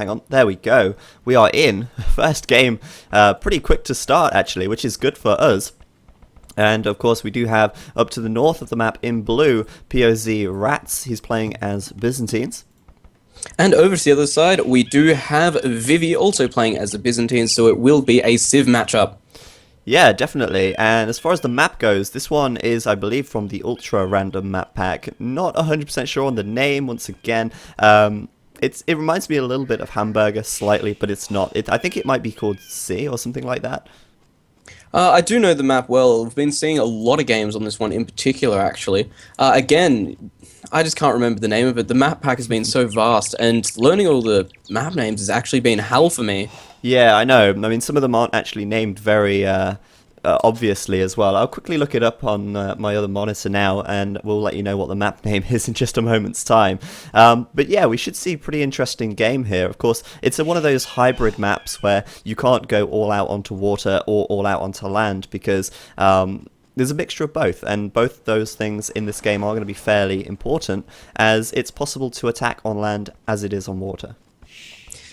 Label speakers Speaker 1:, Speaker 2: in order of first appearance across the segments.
Speaker 1: Hang on, there we go. We are in. First game, pretty quick to start actually, which is good for us. And of course we do have up to the north of the map in blue, POZ ratS. He's playing as Byzantines.
Speaker 2: And over to the other side, we do have Vivi also playing as the Byzantines, so it will be a Civ matchup.
Speaker 1: Yeah, definitely. And as far as the map goes, this one is, I believe, from the Ultra Random Map Pack. Not 100% sure on the name, once again. It reminds me a little bit of Hamburger, slightly, but it's not. I think it might be called C or something like that.
Speaker 2: I do know the map well. We've been seeing a lot of games on this one in particular, actually. Again, I just can't remember the name of it. The map pack has been so vast, and learning all the map names has actually been hell for me.
Speaker 1: Yeah, I know. I mean, some of them aren't actually named very obviously as well. I'll quickly look it up on my other monitor now, and we'll let you know what the map name is in just a moment's time. But yeah, we should see a pretty interesting game here. Of course, it's one of those hybrid maps where you can't go all out onto water or all out onto land because there's a mixture of both, and both those things in this game are going to be fairly important, as it's possible to attack on land as it is on water.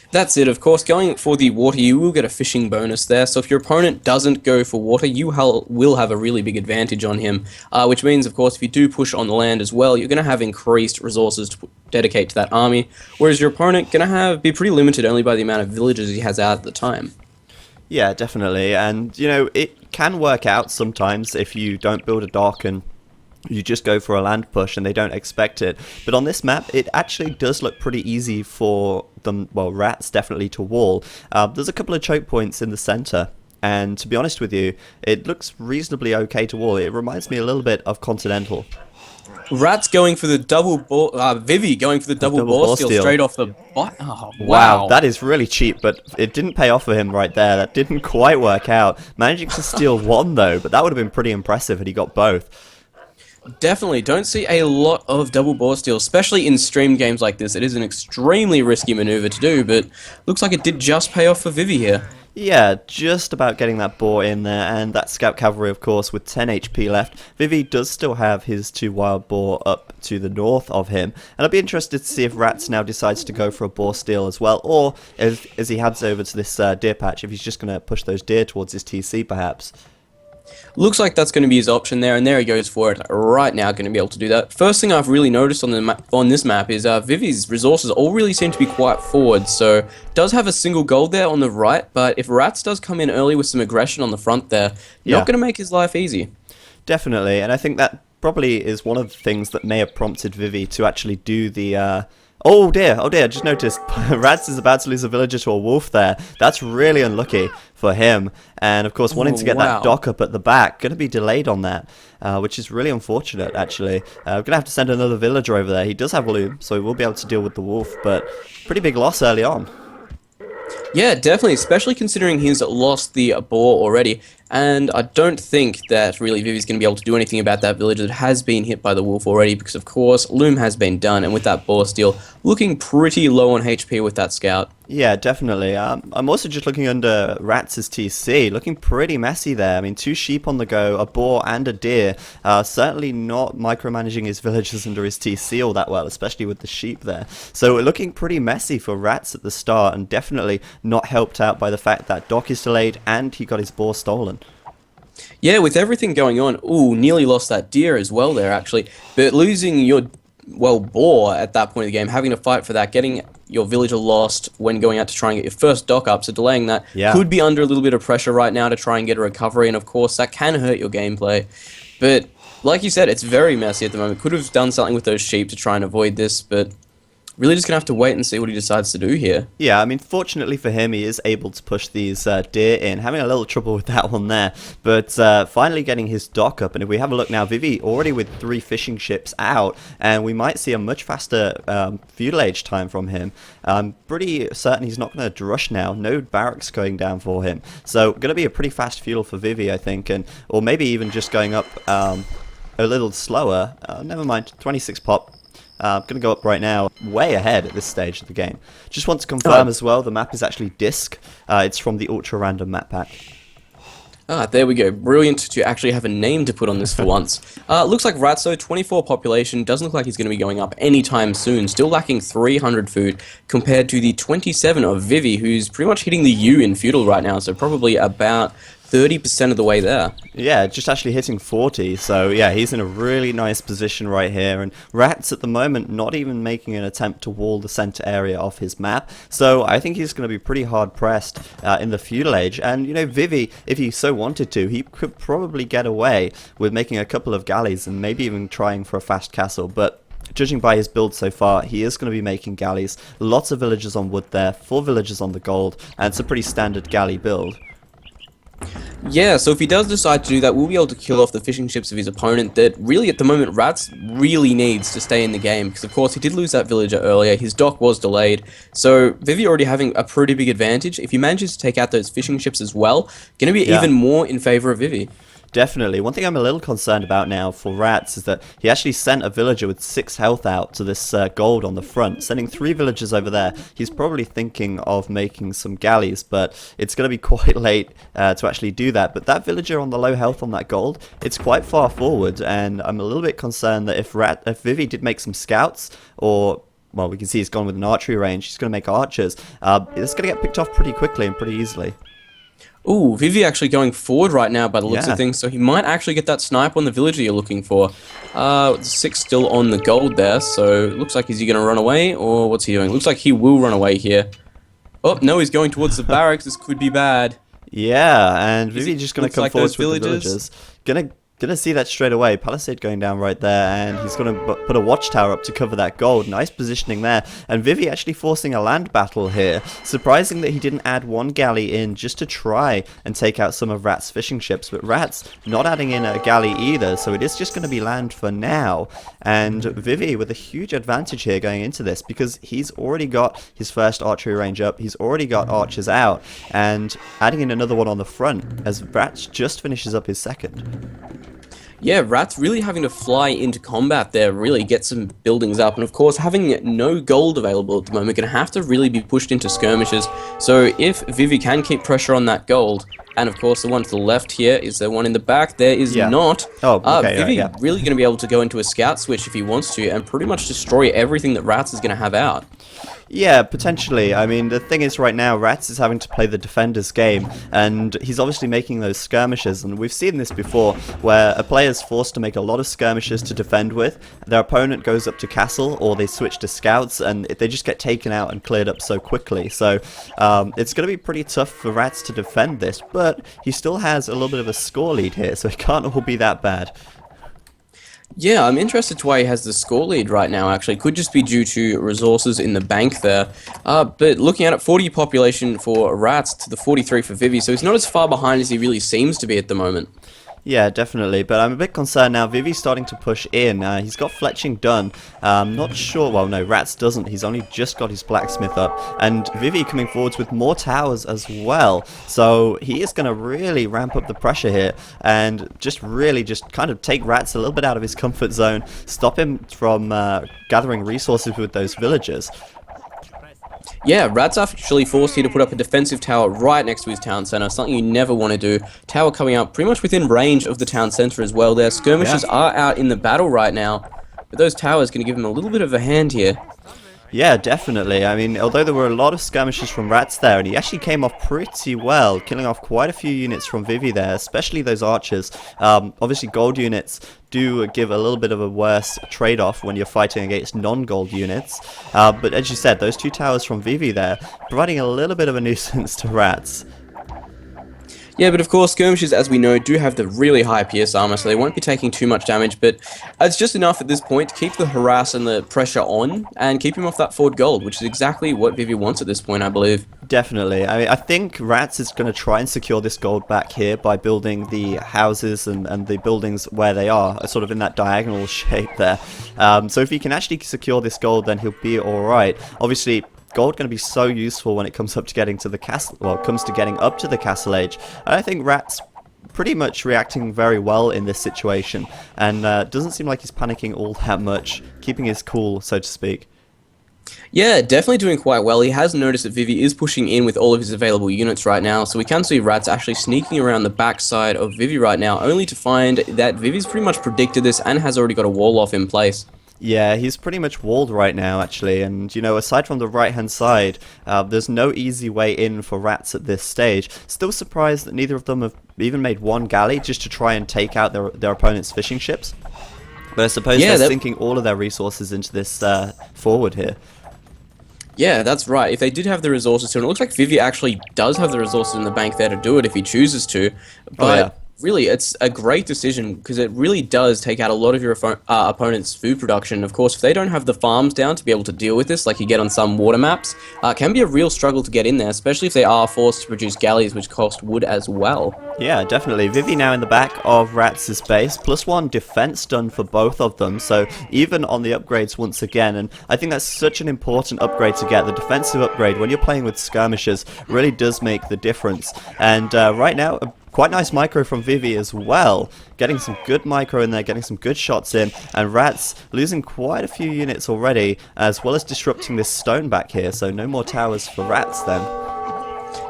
Speaker 2: That's it, of course. Going for the water, you will get a fishing bonus there, so if your opponent doesn't go for water, you will have a really big advantage on him, which means, of course, if you do push on the land as well, you're going to have increased resources to dedicate to that army, whereas your opponent going to be pretty limited only by the amount of villages he has out at the time.
Speaker 1: Yeah, definitely, and, you know, it can work out sometimes if you don't build a dock and you just go for a land push and they don't expect it. But on this map, it actually does look pretty easy for them, well, ratS definitely to wall. There's a couple of choke points in the center, and to be honest with you, it looks reasonably okay to wall. It reminds me a little bit of Continental.
Speaker 2: ratS going for the double ball, Vivi going for the double ball steal straight off the bot. Oh,
Speaker 1: wow, that is really cheap, but it didn't pay off for him right there. That didn't quite work out. Managing to steal one, though, but that would have been pretty impressive had he got both.
Speaker 2: Definitely. Don't see a lot of double board steals, especially in stream games like this. It is an extremely risky maneuver to do, but looks like it did just pay off for Vivi here.
Speaker 1: Yeah, just about getting that boar in there, and that scout cavalry, of course, with 10 HP left. Vivi does still have his 2 wild boar up to the north of him, and I'll be interested to see if ratS now decides to go for a boar steal as well, or if, as he heads over to this deer patch, if he's just going to push those deer towards his TC, perhaps.
Speaker 2: Looks like that's going to be his option there, and there he goes for it right now, going to be able to do that. First thing I've really noticed on this map is Vivi's resources all really seem to be quite forward, so does have a single gold there on the right, but if ratS does come in early with some aggression on the front there, not going to make his life easy.
Speaker 1: Definitely, and I think that probably is one of the things that may have prompted Vivi to actually do the... Oh dear, I just noticed ratS is about to lose a villager to a wolf there. That's really unlucky for him. And of course, wanting to get that dock up at the back, going to be delayed on that, which is really unfortunate, actually. We're going to have to send another villager over there. He does have loom, so he will be able to deal with the wolf, but pretty big loss early on.
Speaker 2: Yeah, definitely, especially considering he's lost the boar already, and I don't think that really Vivi's going to be able to do anything about that village that has been hit by the wolf already, because of course, loom has been done, and with that boar steal, looking pretty low on HP with that scout.
Speaker 1: Yeah, definitely. I'm also just looking under rat's TC, looking pretty messy there. I mean, 2 sheep on the go, a boar and a deer. Certainly not micromanaging his villagers under his TC all that well, especially with the sheep there. So we're looking pretty messy for ratS at the start, and definitely not helped out by the fact that dock is delayed and he got his boar stolen.
Speaker 2: Yeah, with everything going on, ooh, nearly lost that deer as well there, actually. But losing your, well, boar at that point of the game, having to fight for that, getting your villager lost when going out to try and get your first dock up, so delaying that could be under a little bit of pressure right now to try and get a recovery, and of course that can hurt your gameplay. But like you said, it's very messy at the moment. Could have done something with those sheep to try and avoid this, but really just going to have to wait and see what he decides to do here.
Speaker 1: Yeah, I mean, fortunately for him, he is able to push these deer in. Having a little trouble with that one there, but finally getting his dock up. And if we have a look now, Vivi already with 3 fishing ships out, and we might see a much faster feudal age time from him. I'm pretty certain he's not going to rush now. No barracks going down for him. So going to be a pretty fast feudal for Vivi, I think, or maybe even just going up a little slower. Never mind, 26 pop. I'm going to go up right now, way ahead at this stage of the game. Just want to confirm as well, the map is actually disc. It's from the Ultra Random Map Pack.
Speaker 2: Ah, there we go. Brilliant to actually have a name to put on this for once. Looks like rat's, though, 24 population, doesn't look like he's going to be going up anytime soon. Still lacking 300 food compared to the 27 of Vivi, who's pretty much hitting the U in Feudal right now, so probably about 30% of the way there.
Speaker 1: Yeah, just actually hitting 40, so yeah, he's in a really nice position right here, and rat's at the moment not even making an attempt to wall the center area off his map, so I think he's going to be pretty hard pressed in the feudal age. And you know, Vivi, if he so wanted to, he could probably get away with making a couple of galleys and maybe even trying for a fast castle, but judging by his build so far, he is going to be making galleys. Lots of villagers on wood there, 4 villagers on the gold, and it's a pretty standard galley build.
Speaker 2: Yeah, so if he does decide to do that, we'll be able to kill off the fishing ships of his opponent that really at the moment rat's really needs to stay in the game, because of course he did lose that villager earlier, his dock was delayed, so Vivi already having a pretty big advantage. If he manages to take out those fishing ships as well, going to be even more in favor of Vivi.
Speaker 1: Definitely. One thing I'm a little concerned about now for rat's is that he actually sent a villager with 6 health out to this gold on the front, sending 3 villagers over there. He's probably thinking of making some galleys, but it's going to be quite late to actually do that. But that villager on the low health on that gold, it's quite far forward, and I'm a little bit concerned that if Vivi did make some scouts, or well, we can see he's gone with an archery range, he's going to make archers, it's going to get picked off pretty quickly and pretty easily.
Speaker 2: Ooh, Vivi actually going forward right now by the looks of things, so he might actually get that snipe on the villager you're looking for. 6 still on the gold there, so looks like, is he going to run away, or what's he doing? Looks like he will run away here. Oh, no, he's going towards the barracks. This could be bad.
Speaker 1: Yeah, and Vivi just going to come
Speaker 2: like
Speaker 1: forward with the villagers. Gonna see that straight away. Palisade going down right there, and he's gonna put a watchtower up to cover that gold. Nice positioning there. And Vivi actually forcing a land battle here. Surprising that he didn't add 1 galley in just to try and take out some of rat's fishing ships. But rat's not adding in a galley either, so it is just gonna be land for now. And Vivi with a huge advantage here going into this, because he's already got his first archery range up. He's already got archers out, and adding in another one on the front as rat's just finishes up his second.
Speaker 2: Yeah, rat's really having to fly into combat there, really get some buildings up, and of course having no gold available at the moment, going to have to really be pushed into skirmishes. So if Vivi can keep pressure on that gold, and of course the one to the left here, is there one in the back? There is not.
Speaker 1: Oh, okay,
Speaker 2: Vivi really going to be able to go into a scout switch if he wants to, and pretty much destroy everything that rat's is going to have out.
Speaker 1: Yeah, potentially. I mean, the thing is right now, rat's is having to play the defender's game, and he's obviously making those skirmishes, and we've seen this before, where a player's forced to make a lot of skirmishes to defend with, their opponent goes up to castle, or they switch to scouts, and they just get taken out and cleared up so quickly. So, it's going to be pretty tough for rat's to defend this, but he still has a little bit of a score lead here, so it can't all be that bad.
Speaker 2: Yeah, I'm interested to why he has the score lead right now, actually. Could just be due to resources in the bank there. But looking at it, 40 population for rat's to the 43 for Vivi, so he's not as far behind as he really seems to be at the moment.
Speaker 1: Yeah, definitely, but I'm a bit concerned now. Vivi's starting to push in. He's got fletching done. Not sure. Well, no, rat's doesn't. He's only just got his blacksmith up. And Vivi coming forwards with more towers as well. So he is going to really ramp up the pressure here and just really just kind of take rat's a little bit out of his comfort zone, stop him from gathering resources with those villagers.
Speaker 2: Yeah, rat's actually forced here to put up a defensive tower right next to his town center, something you never want to do. Tower coming up pretty much within range of the town center as well there. Skirmishers are out in the battle right now, but those towers going to give him a little bit of a hand here.
Speaker 1: Yeah, definitely. I mean, although there were a lot of skirmishes from rat's there, and he actually came off pretty well, killing off quite a few units from Vivi there, especially those archers. Obviously, gold units do give a little bit of a worse trade-off when you're fighting against non-gold units. But as you said, those 2 towers from Vivi there, providing a little bit of a nuisance to rat's.
Speaker 2: Yeah, but of course, skirmishers, as we know, do have the really high pierce armor, so they won't be taking too much damage, but it's just enough at this point to keep the harass and the pressure on, and keep him off that forward gold, which is exactly what Vivi wants at this point, I believe.
Speaker 1: Definitely. I mean, I think rat's is going to try and secure this gold back here by building the houses and the buildings where they are, sort of in that diagonal shape there. So if he can actually secure this gold, then he'll be alright. Obviously, gold going to be so useful when it comes up to getting to the castle, well, comes to getting up to the castle age. And I think rat's pretty much reacting very well in this situation, and doesn't seem like he's panicking all that much, keeping his cool, so to speak.
Speaker 2: Yeah, definitely doing quite well. He has noticed that Vivi is pushing in with all of his available units right now, so we can see rat's actually sneaking around the backside of Vivi right now, only to find that Vivi's pretty much predicted this and has already got a wall off in place.
Speaker 1: Yeah, he's pretty much walled right now, actually, and, you know, aside from the right-hand side, there's no easy way in for rat's at this stage. Still surprised that neither of them have even made one galley just to try and take out their opponent's fishing ships. But I suppose
Speaker 2: Yeah,
Speaker 1: they're sinking all of their resources into this forward here.
Speaker 2: yeah, that's right. If they did have the resources to, and it looks like Vivi actually does have the resources in the bank there to do it if he chooses to,
Speaker 1: Oh, yeah.
Speaker 2: but really, it's a great decision because it really does take out a lot of your opponent's food production. Of course, if they don't have the farms down to be able to deal with this, like you get on some water maps, can be a real struggle to get in there, especially if they are forced to produce galleys, which cost wood as well.
Speaker 1: Yeah, definitely. Vivi now in the back of rat's base, +1 defense done for both of them, so even on the upgrades once again, and I think that's such an important upgrade to get. The defensive upgrade, when you're playing with skirmishers, really does make the difference. And right now, quite nice micro from Vivi as well. Getting some good micro in there, getting some good shots in, and rat's losing quite a few units already, as well as disrupting this stone back here, so no more towers for rat's then.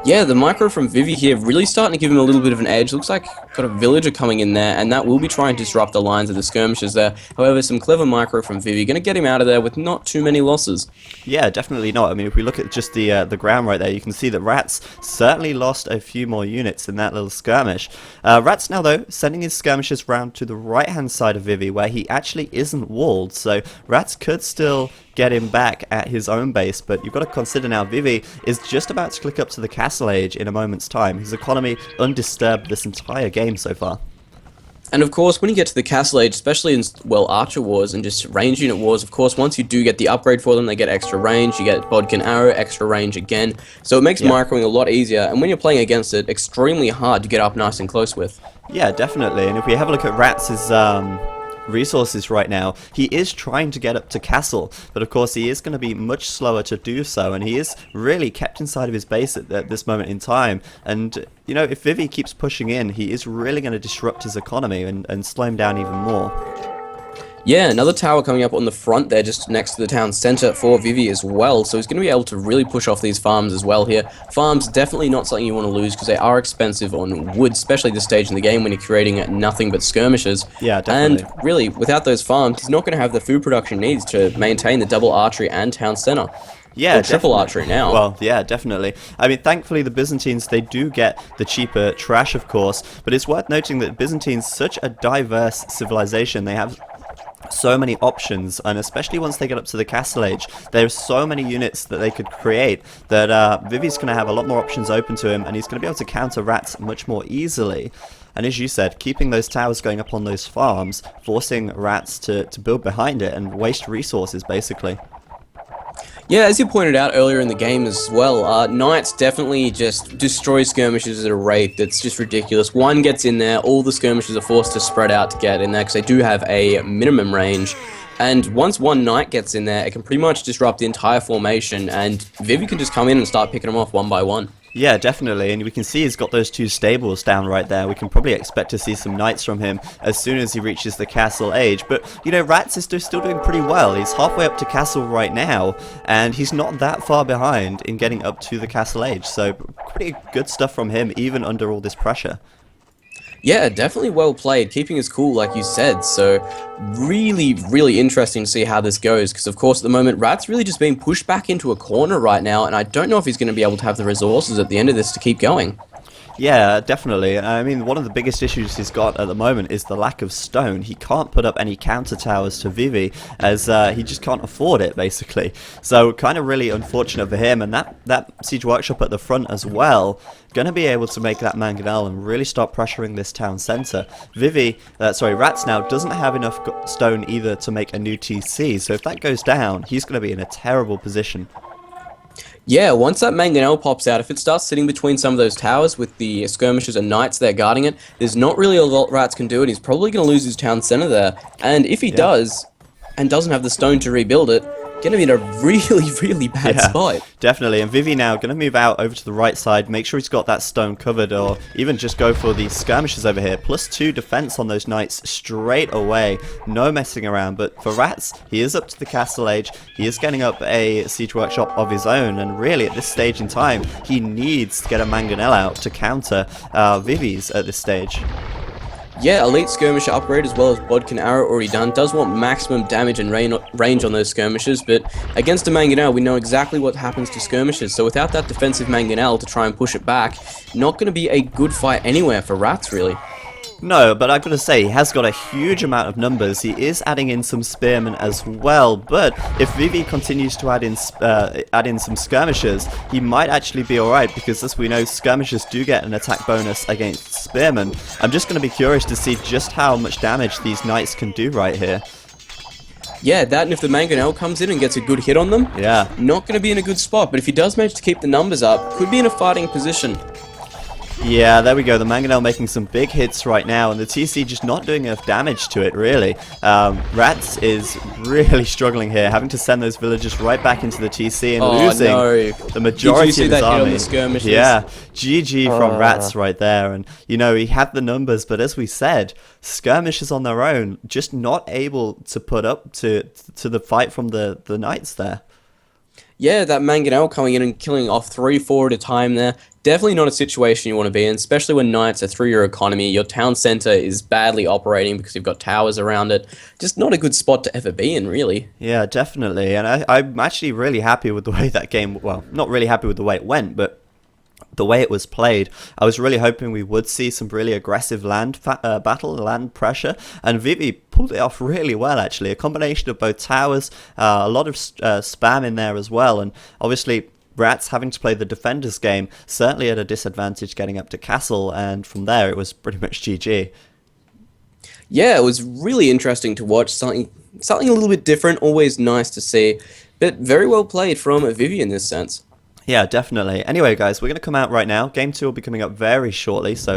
Speaker 2: Yeah, the micro from Vivi here really starting to give him a little bit of an edge. Looks like got a villager coming in there, and that will be trying to disrupt the lines of the skirmishers there. However, some clever micro from Vivi going to get him out of there with not too many losses.
Speaker 1: Yeah, definitely not. I mean, if we look at just the ground right there, you can see that rat's certainly lost a few more units in that little skirmish. Rat's now, though, sending his skirmishers round to the right-hand side of Vivi, where he actually isn't walled, so rat's could still get him back at his own base, but you've got to consider now Vivi is just about to click up to the castle age in a moment's time. His economy undisturbed this entire game so far.
Speaker 2: And of course, when you get to the castle age, especially in, well, archer wars and just range unit wars, of course, once you do get the upgrade for them, they get extra range, you get bodkin arrow, extra range again, so it makes microing a lot easier, and when you're playing against it, extremely hard to get up nice and close with.
Speaker 1: Yeah, definitely, and if we have a look at rat's resources right now, he is trying to get up to castle, but of course he is going to be much slower to do so, and he is really kept inside of his base at this moment in time. And you know, if Vivi keeps pushing in, he is really going to disrupt his economy and slow him down even more.
Speaker 2: Yeah, another tower coming up on the front there, just next to the town centre for Vivi as well, so he's going to be able to really push off these farms as well here. Farms, definitely not something you want to lose, because they are expensive on wood, especially this stage in the game when you're creating nothing but skirmishes.
Speaker 1: Yeah, definitely.
Speaker 2: And really, without those farms, he's not going to have the food production needs to maintain the double archery and town centre.
Speaker 1: Yeah,
Speaker 2: or triple archery now.
Speaker 1: Well, yeah, definitely. I mean, thankfully the Byzantines, they do get the cheaper trash, of course, but it's worth noting that Byzantine's such a diverse civilization. They have so many options, and especially once they get up to the castle age, there's so many units that they could create that Vivi's going to have a lot more options open to him, and he's going to be able to counter rat's much more easily. And as you said, keeping those towers going up on those farms, forcing rat's to build behind it and waste resources, basically.
Speaker 2: Yeah, as you pointed out earlier in the game as well, knights definitely just destroy skirmishers at a rate that's just ridiculous. One gets in there, all the skirmishers are forced to spread out to get in there because they do have a minimum range. And once one knight gets in there, it can pretty much disrupt the entire formation, and Vivi can just come in and start picking them off one by one.
Speaker 1: Yeah, definitely, and we can see he's got those two stables down right there. We can probably expect to see some knights from him as soon as he reaches the castle age. But, you know, rat's is still doing pretty well. He's halfway up to castle right now, and he's not that far behind in getting up to the castle age. So, pretty good stuff from him, even under all this pressure.
Speaker 2: Yeah, definitely well played, keeping his cool like you said, so really, really interesting to see how this goes, because of course at the moment rat's really just being pushed back into a corner right now, and I don't know if he's going to be able to have the resources at the end of this to keep going.
Speaker 1: Yeah, definitely. I mean, one of the biggest issues he's got at the moment is the lack of stone. He can't put up any counter towers to Vivi, as he just can't afford it, basically. So, kind of really unfortunate for him, and that siege workshop at the front as well, going to be able to make that mangonel and really start pressuring this town centre. rat's now doesn't have enough stone either to make a new TC, so if that goes down, he's going to be in a terrible position.
Speaker 2: Yeah, once that mangonel pops out, if it starts sitting between some of those towers with the skirmishers and knights there guarding it, there's not really a lot rat's can do, and he's probably going to lose his town centre there. And if he does, and doesn't have the stone to rebuild it, Gonna be in a really, really bad spot.
Speaker 1: Definitely. And Vivi now going to move out over to the right side, make sure he's got that stone covered, or even just go for these skirmishes over here. +2 defense on those knights straight away. No messing around. But for ratS, he is up to the castle age. He is getting up a siege workshop of his own. And really, at this stage in time, he needs to get a mangonel out to counter Vivi's at this stage.
Speaker 2: Yeah, Elite Skirmisher upgrade as well as Bodkin Arrow already done. Does want maximum damage and range on those skirmishers, but against a Mangonel we know exactly what happens to skirmishers, so without that defensive Mangonel to try and push it back, not going to be a good fight anywhere for ratS really.
Speaker 1: No, but I've got to say, he has got a huge amount of numbers. He is adding in some spearmen as well, but if Vivi continues to add in some skirmishers, he might actually be alright, because as we know, skirmishers do get an attack bonus against spearmen. I'm just going to be curious to see just how much damage these knights can do right here.
Speaker 2: Yeah, that, and if the Mangonel comes in and gets a good hit on them, not going to be in a good spot, but if he does manage to keep the numbers up, could be in a fighting position.
Speaker 1: Yeah, there we go. The Mangonel making some big hits right now, and the TC just not doing enough damage to it, really. ratS is really struggling here, having to send those villagers right back into the TC and losing the majority of his army. Yeah, GG from ratS right there. And, you know, he had the numbers, but as we said, skirmishers on their own, just not able to put up to the fight from the knights there.
Speaker 2: Yeah, that Mangonel coming in and killing off 3-4 at a time there. Definitely not a situation you want to be in, especially when knights are through your economy. Your town center is badly operating because you've got towers around it. Just not a good spot to ever be in, really.
Speaker 1: Yeah, definitely. And I'm actually really happy with the way that game, well, not really happy with the way it went, but the way it was played. I was really hoping we would see some really aggressive land battle, land pressure, and Vivi pulled it off really well, actually. A combination of both towers, a lot of spam in there as well, and obviously ratS having to play the defender's game, certainly at a disadvantage getting up to castle, and from there it was pretty much GG.
Speaker 2: Yeah, it was really interesting to watch, something a little bit different, always nice to see, but very well played from Vivi in this sense.
Speaker 1: Yeah, definitely. Anyway, guys, we're going to come out right now. Game 2 will be coming up very shortly, so